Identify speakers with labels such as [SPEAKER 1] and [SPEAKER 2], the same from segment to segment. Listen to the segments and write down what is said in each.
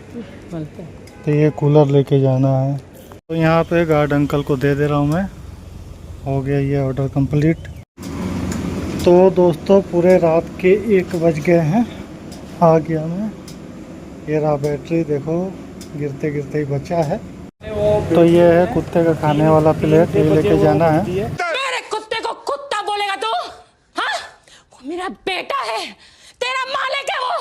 [SPEAKER 1] तो ये कूलर लेके जाना है। तो यहाँ पे गार्ड अंकल को दे रहा हूँ मैं। हो गया ये ऑर्डर कंप्लीट। तो दोस्तों पूरे रात के 1 बज गए हैं। आ गया मैं। ये रहा बैटरी, देखो गिरते गिरते ही बचा है। तो ये है कुत्ते का खाने वाला प्लेट, ये लेके जाना है।
[SPEAKER 2] मेरे कुत्ते को कुत्ता बोलेगा तू? हाँ? वो मेरा बेटा है, तेरा मालिक है वो।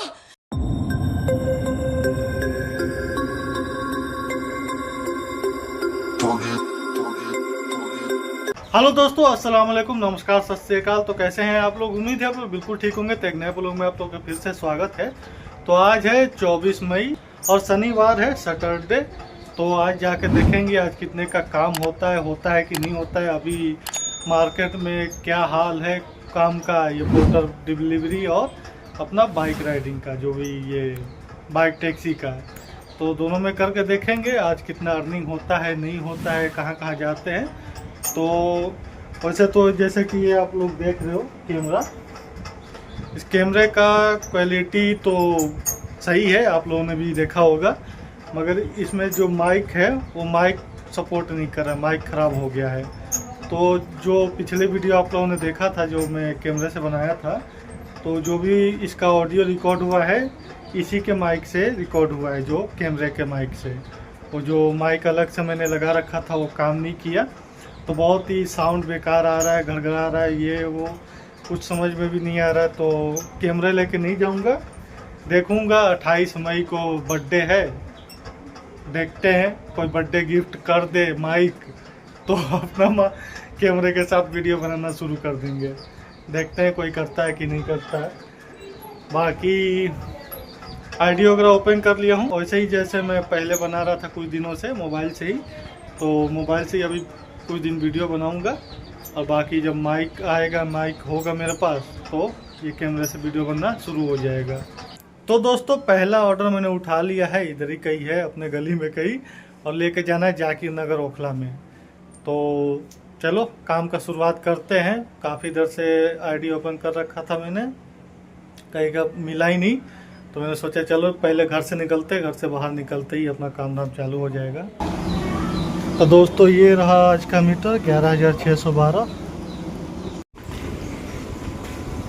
[SPEAKER 1] हेलो दोस्तों, अस्सलाम वालेकुम, नमस्कार, सत श्री अकाल। तो कैसे हैं आप लोग? उम्मीद है आप लोग बिल्कुल ठीक होंगे। तो एक नए ब्लॉग में आप लोगों का फिर से स्वागत है। तो आज है 24 मई और शनिवार है, सैटरडे। तो आज जाके देखेंगे आज कितने का काम होता है कि नहीं होता है। अभी मार्केट में क्या हाल है काम का, ये पोर्टर डिलीवरी और अपना बाइक राइडिंग का, जो भी ये बाइक टैक्सी का है। तो दोनों में करके देखेंगे आज कितना अर्निंग होता है, नहीं होता है, कहाँ कहाँ जाते हैं। तो वैसे तो जैसे कि ये आप लोग देख रहे हो कैमरा, इस कैमरे का क्वालिटी तो सही है, आप लोगों ने भी देखा होगा। मगर इसमें जो माइक है वो माइक सपोर्ट नहीं कर रहा, माइक ख़राब हो गया है। तो जो पिछले वीडियो आप लोगों ने देखा था जो मैं कैमरे से बनाया था, तो जो भी इसका ऑडियो रिकॉर्ड हुआ है इसी के माइक से रिकॉर्ड हुआ है, जो कैमरे के माइक से। वो जो माइक अलग से मैंने लगा रखा था वो काम नहीं किया, तो बहुत ही साउंड बेकार आ रहा है, घड़घड़ा रहा है, ये वो कुछ समझ में भी नहीं आ रहा है। तो कैमरे लेके नहीं जाऊंगा, देखूंगा 28 मई को बर्थडे है, देखते हैं कोई बर्थडे गिफ्ट कर दे माइक तो अपना कैमरे के साथ वीडियो बनाना शुरू कर देंगे। देखते हैं कोई करता है कि नहीं करता है। बाकी आईडी वगैरह ओपन कर लिया हूँ, वैसे ही जैसे मैं पहले बना रहा था कुछ दिनों से मोबाइल से ही। तो मोबाइल से ही अभी कुछ दिन वीडियो बनाऊंगा, और बाकी जब माइक आएगा, माइक होगा मेरे पास, तो ये कैमरे से वीडियो बनना शुरू हो जाएगा। तो दोस्तों पहला ऑर्डर मैंने उठा लिया है, इधर ही कहीं है अपने गली में कहीं, और लेके जाना है जाकिर नगर ओखला में। तो चलो काम का शुरुआत करते हैं। काफ़ी देर से आईडी ओपन कर रखा था मैंने, कहीं का मिला ही नहीं, तो मैंने सोचा चलो पहले घर से निकलते, घर से बाहर निकलते ही अपना काम धाम चालू हो जाएगा। तो दोस्तों ये रहा आज का मीटर 11,612।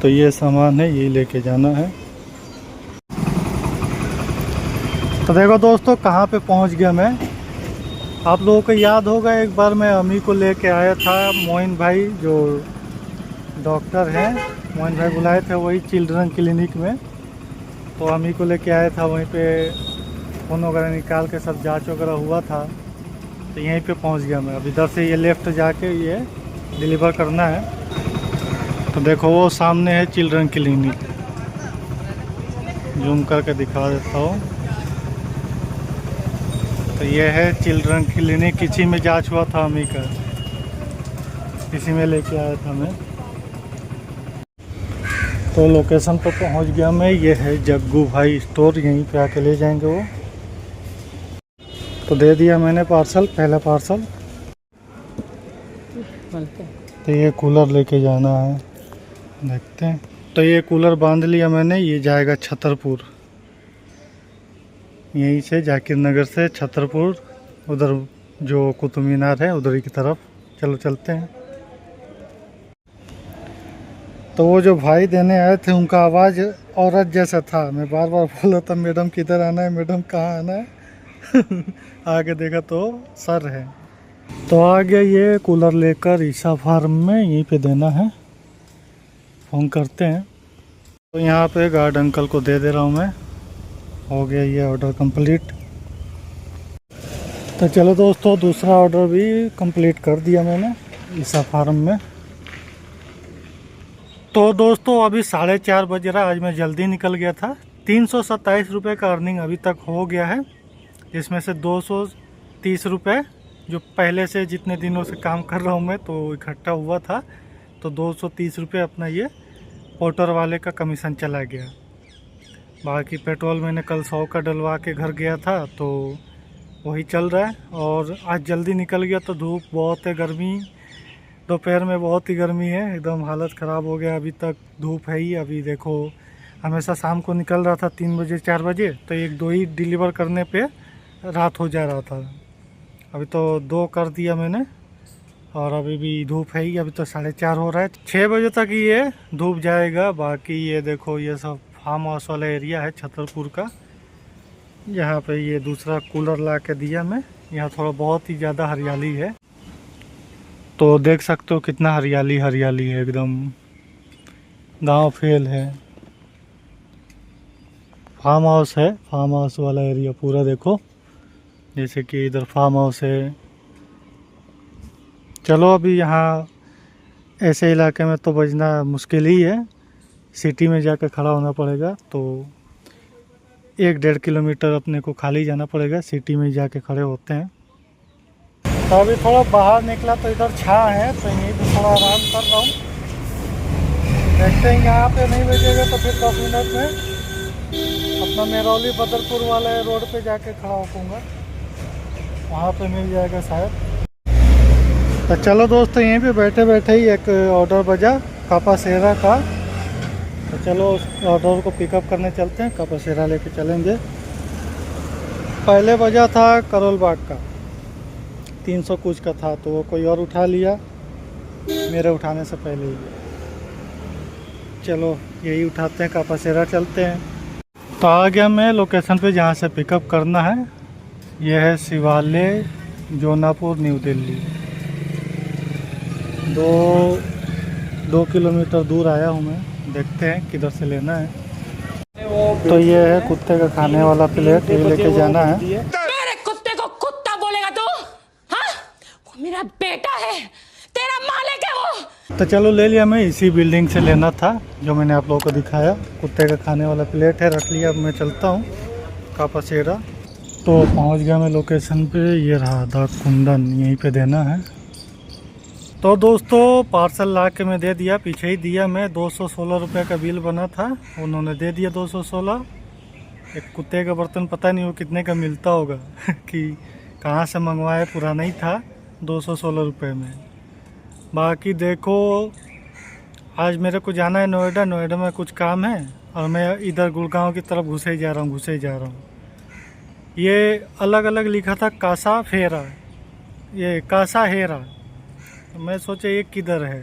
[SPEAKER 1] तो ये सामान है, ये लेके जाना है। तो देखो दोस्तों कहाँ पे पहुँच गया मैं। आप लोगों को याद होगा एक बार मैं अम्मी को लेके आया था, मोइन भाई जो डॉक्टर हैं, मोइन भाई बुलाए थे वही चिल्ड्रन क्लिनिक में। तो अम्मी को लेके आया था, वहीं पे खून वगैरह निकाल के सब जांच वगैरह हुआ था। तो यहीं पे पहुंच गया मैं। अब इधर से ये लेफ़्ट जाके ये डिलीवर करना है। तो देखो वो सामने है चिल्ड्रन क्लिनिक, जूम करके दिखा देता हूँ। तो ये है चिल्ड्रन क्लिनिक, इसी में जांच हुआ था अम्मी का, इसी में लेके आया था मैं। तो लोकेशन पर पहुंच गया मैं। ये है जग्गू भाई स्टोर, यहीं पे आके ले जाएंगे वो। तो दे दिया मैंने पार्सल, पहला पार्सल। तो ये कूलर लेके जाना है, देखते हैं। तो ये कूलर बांध लिया मैंने, ये जाएगा छतरपुर, यहीं से जाकिर नगर से छतरपुर, उधर जो कुतुब मीनार है उधर की तरफ। चलो चलते हैं। तो वो जो भाई देने आए थे उनका आवाज़ औरत जैसा था, मैं बार बार बोला था मैडम किधर आना है, मैडम कहाँ आना है आगे देखा तो सर है। तो आ गया ये कूलर लेकर ईसा फार्म में, यहीं पे देना है, फ़ोन करते हैं। तो यहाँ पे गार्ड अंकल को दे रहा हूँ मैं। हो गया ये ऑर्डर कंप्लीट। तो चलो दोस्तों दूसरा ऑर्डर भी कंप्लीट कर दिया मैंने ईसा फार्म में। तो दोस्तों अभी 4:30 बज रहा है, आज मैं जल्दी निकल गया था। 327 रुपये का अर्निंग अभी तक हो गया है, जिसमें से 230 रुपये जो पहले से जितने दिनों से काम कर रहा हूँ मैं तो इकट्ठा हुआ था। तो 230 रुपये अपना ये पोर्टर वाले का कमीशन चला गया। बाकी पेट्रोल मैंने कल 100 का डलवा के घर गया था, तो वही चल रहा है। और आज जल्दी निकल गया तो धूप बहुत है, गर्मी दोपहर में बहुत ही गर्मी है, एकदम हालत ख़राब हो गया। अभी तक धूप है ही, अभी देखो हमेशा शाम को निकल रहा था 3 बजे 4 बजे, तो 1-2 ही डिलीवर करने पे रात हो जा रहा था। अभी तो 2 कर दिया मैंने और अभी भी धूप है ही, अभी तो 4:30 हो रहा है। 6 बजे तक ये धूप जाएगा। बाकी ये देखो ये सब फार्म हाउस वाला एरिया है छतरपुर का। यहाँ पे ये दूसरा कूलर ला के दिया मैं। यहाँ थोड़ा बहुत ही ज़्यादा हरियाली है, तो देख सकते हो कितना हरियाली हरियाली है, एकदम गांव फेल है। फार्म हाउस है, फार्म हाउस वाला एरिया पूरा देखो, जैसे कि इधर फार्म हाउस है। चलो अभी यहाँ ऐसे इलाके में तो बजना मुश्किल ही है, सिटी में जाकर खड़ा होना पड़ेगा। तो 1-1.5 किलोमीटर अपने को खाली जाना पड़ेगा, सिटी में जाके खड़े होते हैं। तो अभी थोड़ा बाहर निकला तो इधर छाँव है, तो यहीं पे थोड़ा आराम कर रहा हूँ। देखते हैं यहाँ पे नहीं बजेगा तो फिर 10 मिनट में अपना मेरौली बदरपुर वाले रोड पे जाके खड़ा हो पाऊँगा, वहाँ पे मिल जाएगा शायद। तो चलो दोस्तों, यहीं पे बैठे बैठे ही एक ऑर्डर बजा कापासेरा का। तो चलो उस ऑर्डर को पिकअप करने चलते हैं, कापासेरा लेके चलेंगे। पहले बजा था करोल बाग का, 300 कुछ का था, तो वो कोई और उठा लिया मेरे उठाने से पहले ही। चलो यही उठाते हैं, कापासेरा चलते हैं। तो आ गया मैं लोकेशन पे जहाँ से पिकअप करना है। यह है शिवालय, जोनापुर, न्यू दिल्ली। 2 किलोमीटर दूर आया हूँ मैं, देखते हैं किधर से लेना है। तो ये है कुत्ते का खाने वाला प्लेट, ये लेके जाना है।
[SPEAKER 2] मेरे कुत्ते को कुत्ता बोलेगा तू? हाँ, वो मेरा बेटा है, तेरा मालिक है वो।
[SPEAKER 1] तो चलो ले लिया, मैं इसी बिल्डिंग से लेना था जो मैंने आप लोगों को दिखाया। कुत्ते का खाने वाला प्लेट है, रख लिया। अब मैं चलता हूँ कापासेरा। तो पहुँच गया मैं लोकेशन पे, ये रहा दा कुंदन, यहीं पे देना है। तो दोस्तों पार्सल ला के मैं दे दिया, पीछे ही दिया मैं। 216 रुपये का बिल बना था, उन्होंने दे दिया 216। एक कुत्ते का बर्तन पता नहीं वो कितने का मिलता होगा कि कहाँ से मंगवाए, पुराना ही था, 216 रुपये में। बाकी देखो आज मेरे को जाना है नोएडा, नोएडा में कुछ काम है और मैं इधर गुड़गांव की तरफ घुसे जा रहा हूँ। ये अलग अलग लिखा था कासा फेरा, ये कासा हेरा। तो मैं सोचा ये किधर है,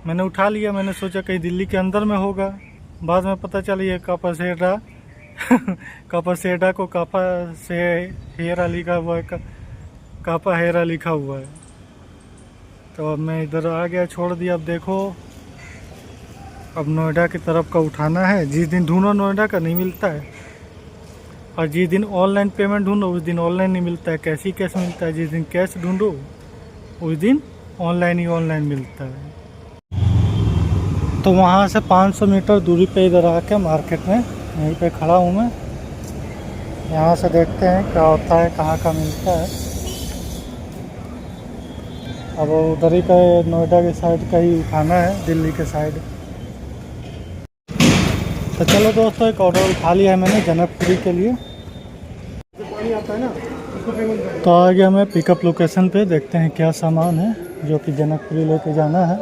[SPEAKER 1] मैंने उठा लिया। मैंने सोचा कहीं दिल्ली के अंदर में होगा, बाद में पता चला ये कापासेरा कापासेरा को कापा से हेरा लिखा हुआ है, कापा हेरा लिखा हुआ है। तो अब मैं इधर आ गया, छोड़ दिया। अब देखो अब नोएडा की तरफ का उठाना है। जिस दिन ढूंढो नोएडा का नहीं मिलता है, और जिस दिन ऑनलाइन पेमेंट ढूंढो उस दिन ऑनलाइन नहीं मिलता है, कैश ही कैश मिलता है। जिस दिन कैश ढूंढो उस दिन ऑनलाइन ही ऑनलाइन मिलता है। तो वहाँ से 500 मीटर दूरी पे इधर आके मार्केट में यहीं पे खड़ा हूँ मैं। यहाँ से देखते हैं क्या होता है, कहाँ का मिलता है। अब उधर ही का नोएडा के साइड का ही उठाना है, दिल्ली के साइड। तो चलो दोस्तों एक ऑर्डर उठा लिया है मैंने जनकपुरी के लिए। तो आ गया मैं पिकअप लोकेशन पे, देखते हैं क्या सामान है जो कि जनकपुरी लेके जाना है।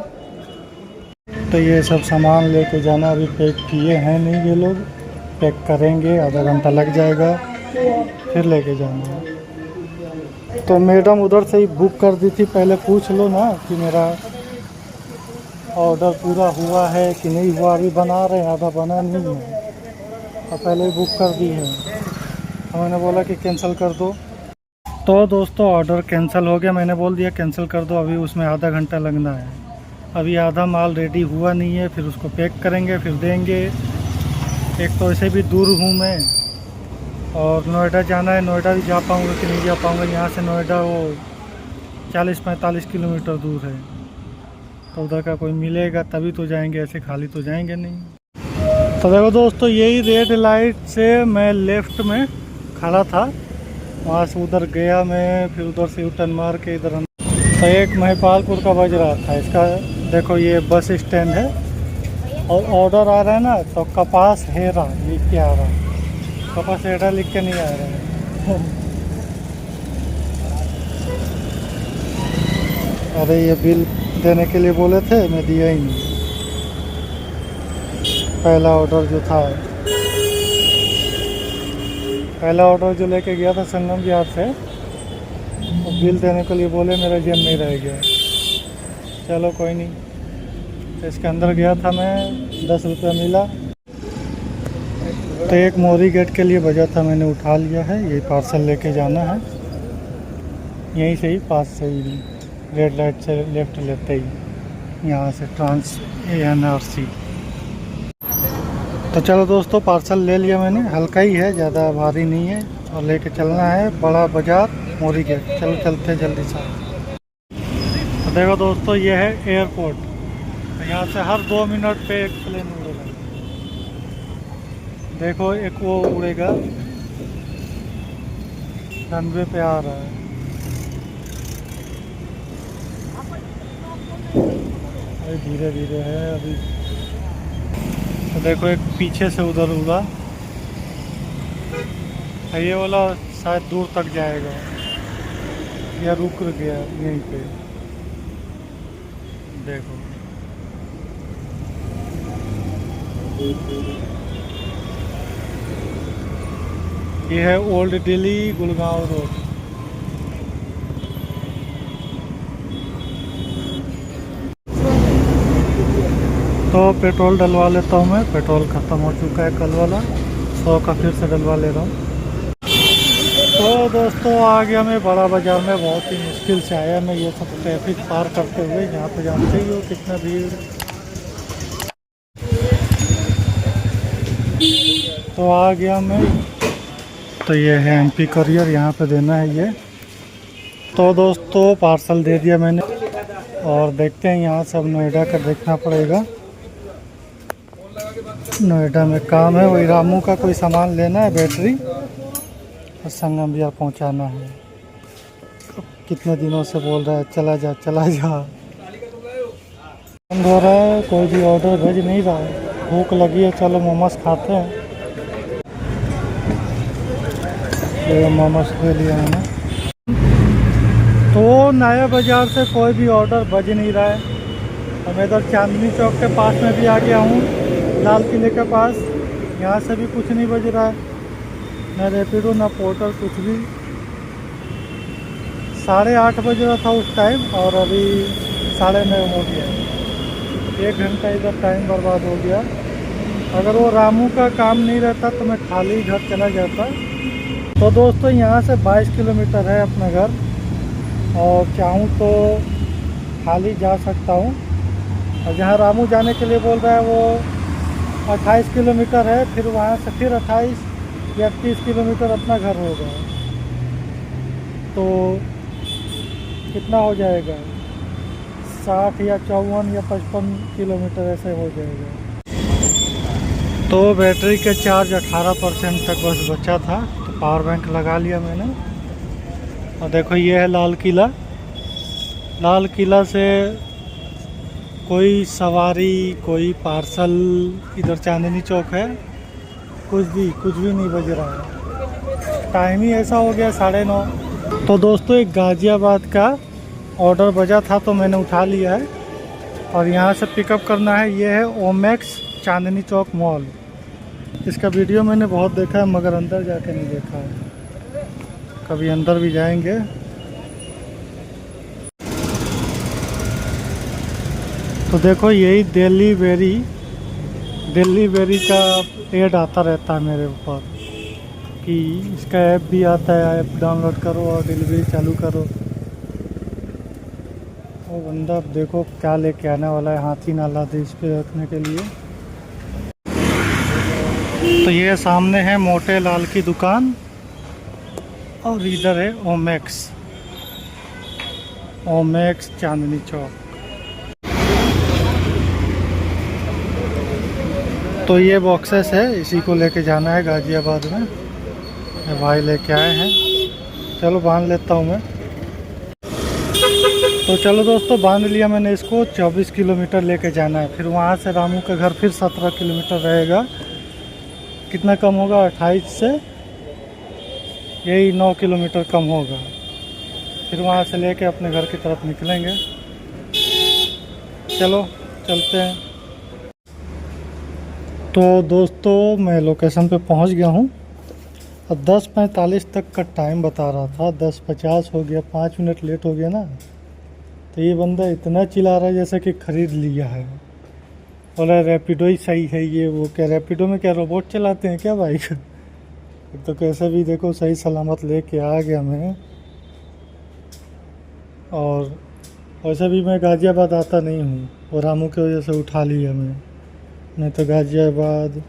[SPEAKER 1] तो ये सब सामान लेके जाना, अभी पैक किए हैं नहीं ये लोग, पैक करेंगे, आधा घंटा लग जाएगा, फिर लेके जाना है। तो मैडम उधर से ही बुक कर दी थी, पहले पूछ लो ना कि मेरा ऑर्डर पूरा हुआ है कि नहीं हुआ। अभी बना रहे हैं, आधा बना नहीं है, और पहले ही बुक कर दी है। तो मैंने बोला कि कैंसिल कर दो। तो दोस्तों ऑर्डर कैंसिल हो गया, मैंने बोल दिया कैंसिल कर दो, अभी उसमें आधा घंटा लगना है। अभी आधा माल रेडी हुआ नहीं है, फिर उसको पैक करेंगे, फिर देंगे। एक तो ऐसे भी दूर हूँ मैं, और नोएडा जाना है, नोएडा भी जा पाऊँगा कि नहीं जा पाऊँगा। यहाँ से नोएडा वो 40-45 किलोमीटर दूर है, तो उधर का कोई मिलेगा तभी तो जाएंगे, ऐसे खाली तो जाएंगे नहीं। तो देखो दोस्तों यही रेड लाइट से मैं लेफ़्ट में खड़ा था, वहाँ से उधर गया मैं, फिर उधर से यूटर्न मार के इधर। तो एक महिपालपुर का बज रहा था इसका। देखो ये बस स्टैंड है और ऑर्डर आ रहा है ना, तो कपास हेरा लिख के आ रहा है, कपास हेरा लिख के नहीं आ रहा है। अरे ये बिल देने के लिए बोले थे, मैं दिया ही नहीं। पहला ऑर्डर जो था, पहला ऑर्डर जो लेके गया था संगम विहार से, तो बिल देने के लिए बोले मेरा जेब नहीं रह गया। चलो कोई नहीं, तो इसके अंदर गया था मैं, 10 रुपया मिला। तो एक मोरी गेट के लिए बजा था, मैंने उठा लिया है। ये पार्सल लेके जाना है, यहीं से ही पास से ही, रेड लाइट से लेफ्ट लेते ही यहाँ से ट्रांस NRC। तो चलो दोस्तों, पार्सल ले लिया मैंने, हल्का ही है, ज़्यादा भारी नहीं है, और लेके चलना है बड़ा बाज़ार मोरी गेट। चलो चलते हैं जल्दी से। तो देखो दोस्तों, ये है एयरपोर्ट। तो यहाँ से हर 2 मिनट पे एक प्लेन उड़ेगा। देखो एक वो उड़ेगा, रनवे पे आ रहा है। अरे धीरे धीरे है अभी। तो देखो एक पीछे से उधर उड़ा, ये वाला शायद दूर तक जाएगा, या रुक गया यहीं पे। देखो ये है ओल्ड दिल्ली गुड़गांव रोड। तो पेट्रोल डलवा लेता हूँ मैं, पेट्रोल ख़त्म हो चुका है कल वाला, 100 का फिर से डलवा ले रहा हूँ। तो दोस्तों आ गया मैं बड़ा बाज़ार में, बहुत ही मुश्किल से आया मैं, ये सब ट्रैफिक पार करते हुए। यहाँ पे जानते ही हो कितना भीड़। तो आ गया मैं। तो ये है MP कुरियर, यहाँ पे देना है ये। तो दोस्तों पार्सल दे दिया मैंने, और देखते हैं यहाँ से अब नोएडा का देखना पड़ेगा। नोएडा में काम है, वही रामू का कोई सामान लेना है, बैटरी, और संगम विहार पहुँचाना है। कितने दिनों से बोल रहा है चला जा चला जा। बंद हो रहा है, कोई भी ऑर्डर भेज नहीं रहा है। भूख लगी है, चलो मोमोज खाते हैं। ये मोमोज ले लिया मैंने। तो नया बाज़ार से कोई भी ऑर्डर बज नहीं रहा है। मैं इधर चांदनी चौक के पास में भी आ गया हूँ, लाल किले के पास, यहाँ से भी कुछ नहीं बज रहा है, ना रैपिडो ना पोर्टर, कुछ भी। 8:30 बज रहा था उस टाइम, और अभी 9:30 हो गया। 1 घंटा इधर टाइम बर्बाद हो गया। अगर वो रामू का काम नहीं रहता तो मैं खाली घर चला जाता। तो दोस्तों यहाँ से 22 किलोमीटर है अपना घर, और चाहूँ तो खाली जा सकता हूँ। और जहाँ रामू जाने के लिए बोल रहा है वो 28 किलोमीटर है, फिर वहाँ से फिर 28 या 30 किलोमीटर अपना घर होगा। तो कितना हो जाएगा, 60 या 54 या 55 किलोमीटर ऐसे हो जाएगा। तो बैटरी के चार्ज 18% तक बस बचा था, तो पावर बैंक लगा लिया मैंने। और देखो ये है लाल किला। लाल किला से कोई सवारी, कोई पार्सल, इधर चांदनी चौक है, कुछ भी नहीं बज रहा है। टाइम ही ऐसा हो गया 9:30। तो दोस्तों एक गाज़ियाबाद का ऑर्डर बजा था, तो मैंने उठा लिया है, और यहाँ से पिकअप करना है। ये है ओमैक्स चांदनी चौक मॉल। इसका वीडियो मैंने बहुत देखा है, मगर अंदर जाके नहीं देखा है। कभी अंदर भी जाएंगे। तो देखो यही दिल्ली बेरी का ऐड आता रहता है मेरे ऊपर, कि इसका ऐप भी आता है, ऐप डाउनलोड करो और डिलीवरी चालू करो। वो बंदा देखो क्या लेके आने वाला है, हाथी नाला दे इस पे रखने के लिए। तो ये सामने है मोटे लाल की दुकान, और इधर है ओमैक्स चांदनी चौक। तो ये बॉक्सेस है, इसी को लेके जाना है गाज़ियाबाद में। ये भाई लेके आए हैं, चलो बांध लेता हूँ मैं। तो चलो दोस्तों बांध लिया मैंने इसको। 24 किलोमीटर लेके जाना है, फिर वहाँ से रामू का घर फिर 17 किलोमीटर रहेगा। कितना कम होगा, 28 से यही 9 किलोमीटर कम होगा। फिर वहाँ से लेके अपने घर की तरफ निकलेंगे। चलो चलते हैं। तो दोस्तों मैं लोकेशन पे पहुंच गया हूं और 10:45 तक का टाइम बता रहा था, 10:50 हो गया, 5 मिनट लेट हो गया ना। तो ये बंदा इतना चिल्ला रहा है जैसे कि ख़रीद लिया है। बोला रैपिडो ही सही है ये वो। क्या रैपिडो में क्या रोबोट चलाते हैं क्या बाइक? तो कैसे भी देखो सही सलामत लेके आ गया मैं। और वैसे भी मैं गाज़ियाबाद आता नहीं हूँ और रामू की वजह से उठा लिया मैं, नहीं तो गाज़ियाबाद,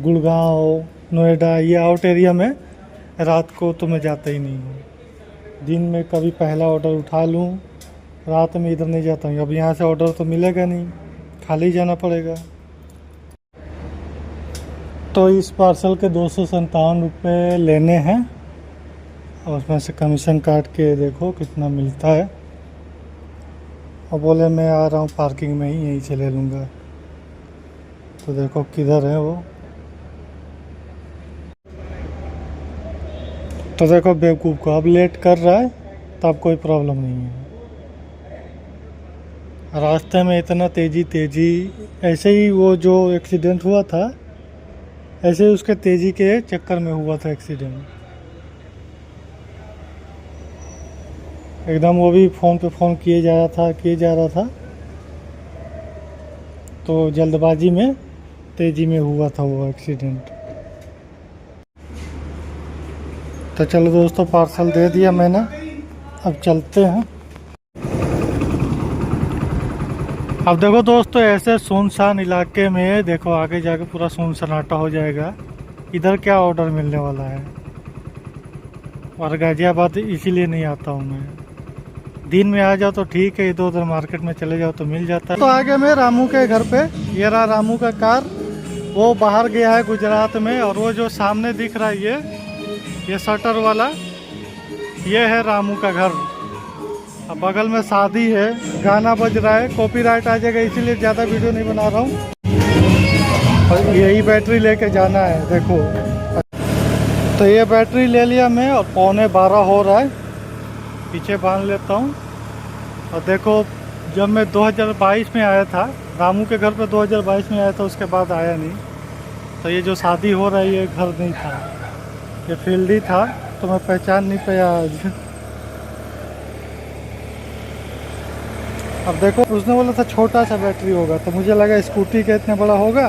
[SPEAKER 1] गुड़गांव, नोएडा, ये आउट एरिया में रात को तो मैं जाता ही नहीं हूँ। दिन में कभी पहला ऑर्डर उठा लूँ, रात में इधर नहीं जाता हूँ। अब यहाँ से ऑर्डर तो मिलेगा नहीं, खाली जाना पड़ेगा। तो इस पार्सल के 257 रुपये लेने हैं और उसमें से कमीशन काट के देखो कितना मिलता है। और बोले मैं आ रहा हूँ पार्किंग में ही, यहीं से ले लूँगा। तो देखो किधर है वो। तो देखो बेवकूफ़ को, अब लेट कर रहा है तब कोई प्रॉब्लम नहीं है। रास्ते में इतना तेज़ी ऐसे ही वो जो एक्सीडेंट हुआ था, ऐसे ही उसके तेज़ी के चक्कर में हुआ था एक्सीडेंट। एकदम वो भी फ़ोन पे फ़ोन किए जा रहा था। तो जल्दबाजी में तेज़ी में हुआ था वो एक्सीडेंट। तो चलो दोस्तों पार्सल दे दिया मैंने, अब चलते हैं। अब देखो दोस्तों ऐसे सुनसान इलाके में देखो आगे जाके पूरा सुनसनाटा हो जाएगा। इधर क्या ऑर्डर मिलने वाला है। और गाज़ियाबाद इसीलिए नहीं आता हूँ मैं। दिन में आ जाओ तो ठीक है, इधर उधर मार्केट में चले जाओ तो मिल जाता है। तो आगे मैं रामू के घर पे, ये रहा रामू का कार। वो बाहर गया है गुजरात में। और वो जो सामने दिख रहा है ये शटर वाला, ये है रामू का घर। अब बगल में शादी है, गाना बज रहा है, कॉपीराइट आ जाएगा, इसीलिए ज़्यादा वीडियो नहीं बना रहा हूँ। और यही बैटरी लेके जाना है देखो। तो ये बैटरी ले लिया मैं और 11:15 हो रहा है, पीछे बांध लेता हूँ। और देखो जब मैं 2022 में आया था रामू के घर पे, 2022 में आया था, उसके बाद आया नहीं। तो ये जो शादी हो रहा है ये घर नहीं था, ये फील्ड ही था, तो मैं पहचान नहीं पाया आज। अब देखो उसने बोला था छोटा सा बैटरी होगा, तो मुझे लगा स्कूटी का इतना बड़ा होगा,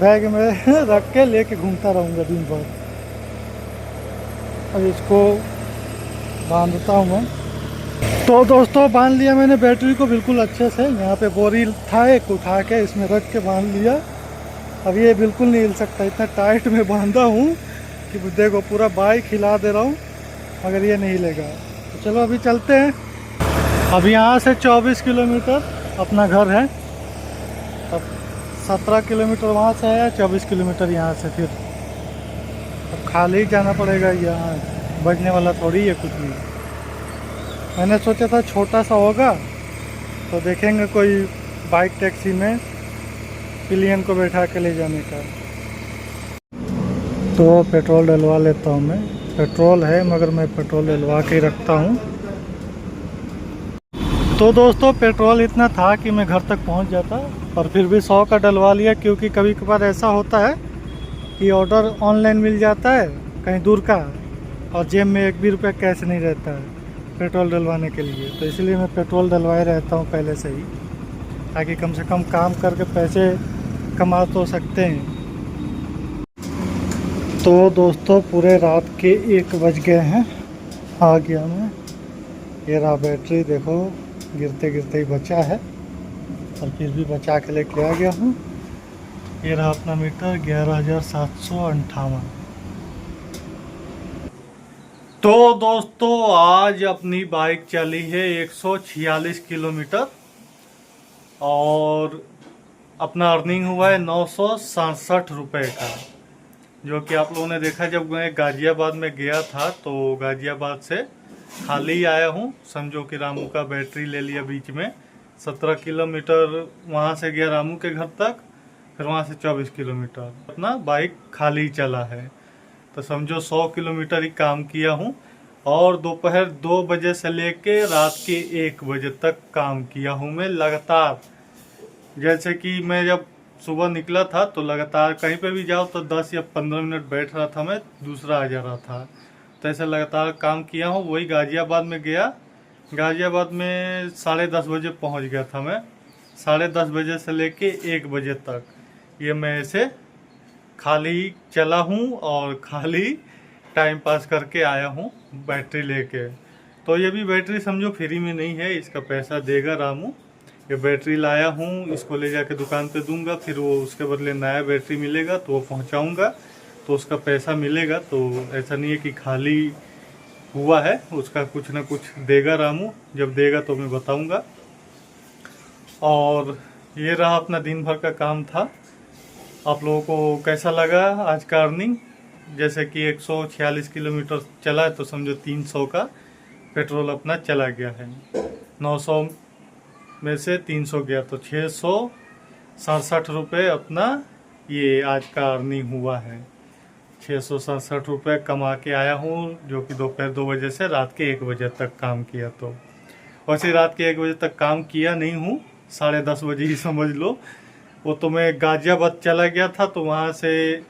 [SPEAKER 1] बैग में रख के लेके घूमता रहूँगा दिन भर। अब इसको बांधता हूँ मैं। तो दोस्तों बांध लिया मैंने बैटरी को बिल्कुल अच्छे से। यहाँ पे बोरी था एक, उठा के इसमें रख के बांध लिया। अब ये बिल्कुल नहीं हिल सकता, इतना टाइट में बांधा हूँ कि देखो पूरा बाइक हिला दे रहा हूँ, मगर ये नहीं हिलेगा। तो चलो अभी चलते हैं। अब यहाँ से 24 किलोमीटर अपना घर है। अब 17 किलोमीटर वहाँ से है, 24 किलोमीटर यहाँ से। फिर अब खाली जाना पड़ेगा, यहाँ बजने वाला थोड़ी है कुछ भी। मैंने सोचा था छोटा सा होगा तो देखेंगे कोई बाइक टैक्सी में पिलियन को बैठा के ले जाने का। तो पेट्रोल डलवा लेता हूँ मैं। पेट्रोल है मगर मैं पेट्रोल डलवा के ही रखता हूँ। तो दोस्तों पेट्रोल इतना था कि मैं घर तक पहुँच जाता, और फिर भी 100 का डलवा लिया, क्योंकि कभी कभार ऐसा होता है कि ऑर्डर ऑनलाइन मिल जाता है कहीं दूर का, और जेब में 1 भी रुपया कैश नहीं रहता है पेट्रोल डलवाने के लिए। तो इसलिए मैं पेट्रोल डलवाए रहता हूँ पहले से ही, ताकि कम से कम काम करके पैसे कमा तो सकते हैं। तो दोस्तों पूरे रात के 1 बज गए हैं, आ गया मैं। ये रहा बैटरी, देखो गिरते गिरते ही बचा है, और फिर भी बचा के लेके आ गया हूँ। ये रहा अपना मीटर 11,758। तो दोस्तों आज अपनी बाइक चली है 146 किलोमीटर, और अपना अर्निंग हुआ है 967 रुपये का, जो कि आप लोगों ने देखा जब मैं गाज़ियाबाद में गया था। तो गाज़ियाबाद से खाली आया हूँ, समझो कि रामू का बैटरी ले लिया बीच में। 17 किलोमीटर वहाँ से गया रामू के घर तक, फिर वहाँ से 24 किलोमीटर अपना बाइक खाली चला है। तो समझो 100 किलोमीटर ही काम किया हूँ, और दोपहर 2 बजे से लेके रात के 1 बजे तक काम किया हूँ मैं लगातार। जैसे कि मैं जब सुबह निकला था तो लगातार कहीं पे भी जाओ तो 10 या 15 मिनट बैठ रहा था, मैं दूसरा आ जा रहा था। तो ऐसे लगातार काम किया हूँ। वही गाजियाबाद में गया, गाजियाबाद में 10:30 बजे पहुँच गया था मैं। 10:30 बजे से लेके 1 बजे तक ये मैं ऐसे खाली चला हूँ और खाली टाइम पास करके आया हूँ बैटरी लेके। तो ये भी बैटरी समझो फ्री में नहीं है, इसका पैसा देगा रामू। ये बैटरी लाया हूँ, इसको ले जाके दुकान पे दूंगा, फिर वो उसके बदले नया बैटरी मिलेगा तो वो पहुँचाऊँगा तो उसका पैसा मिलेगा। तो ऐसा नहीं है कि खाली हुआ है, उसका कुछ ना कुछ देगा रामू। जब देगा तो मैं बताऊँगा। और ये रहा अपना दिन भर का काम था। आप लोगों को कैसा लगा आज का अर्निंग? जैसे कि 146 किलोमीटर चला है तो समझो 300 का पेट्रोल अपना चला गया है। 900 में से 300 गया तो 667 रुपये अपना ये आज का अर्निंग हुआ है। 667 रुपये कमा के आया हूँ, जो कि दोपहर 2 बजे से रात के 1 बजे तक काम किया। तो वैसे रात के 1 बजे तक काम किया नहीं हूँ, 10:30 बजे ही समझ लो। वो तो मैं गाजियाबाद चला गया था तो वहाँ से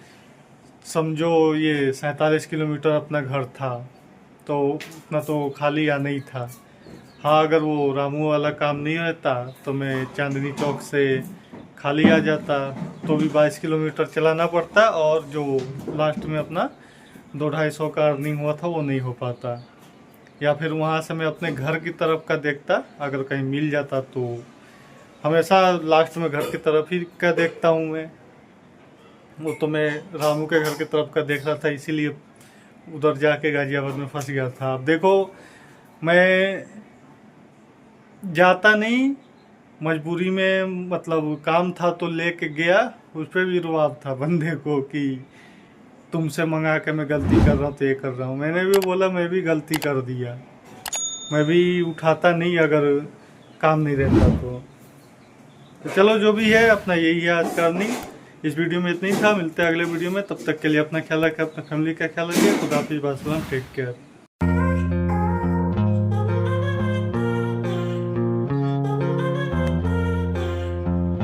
[SPEAKER 1] समझो ये 47 किलोमीटर अपना घर था, तो उतना तो खाली या नहीं था। हाँ, अगर वो रामू वाला काम नहीं रहता तो मैं चांदनी चौक से खाली आ जाता, तो भी 22 किलोमीटर चलाना पड़ता और जो लास्ट में अपना 200-250 का अर्निंग हुआ था वो नहीं हो पाता। या फिर वहाँ से मैं अपने घर की तरफ का देखता, अगर कहीं मिल जाता तो। हमेशा लास्ट में घर की तरफ ही का देखता हूँ मैं। वो तो मैं रामू के घर की तरफ का देख रहा था, इसीलिए उधर जाके गाजियाबाद में फंस गया था। अब देखो, मैं जाता नहीं, मजबूरी में, मतलब काम था तो लेके गया। उस पर भी रुआब था बंदे को कि तुमसे मंगा के मैं गलती कर रहा हूँ तो ये कर रहा हूँ। मैंने भी बोला मैं भी गलती कर दिया, मैं भी उठाता नहीं अगर काम नहीं रहता तो चलो जो भी है अपना यही है आज का अर्निंग। इस वीडियो में इतना ही था, मिलते हैं अगले वीडियो में। तब तक के लिए अपना ख्याल रखें, अपना फैमिली का ख्याल रखिए। खुदा हाफिज़, बाय, टेक केयर।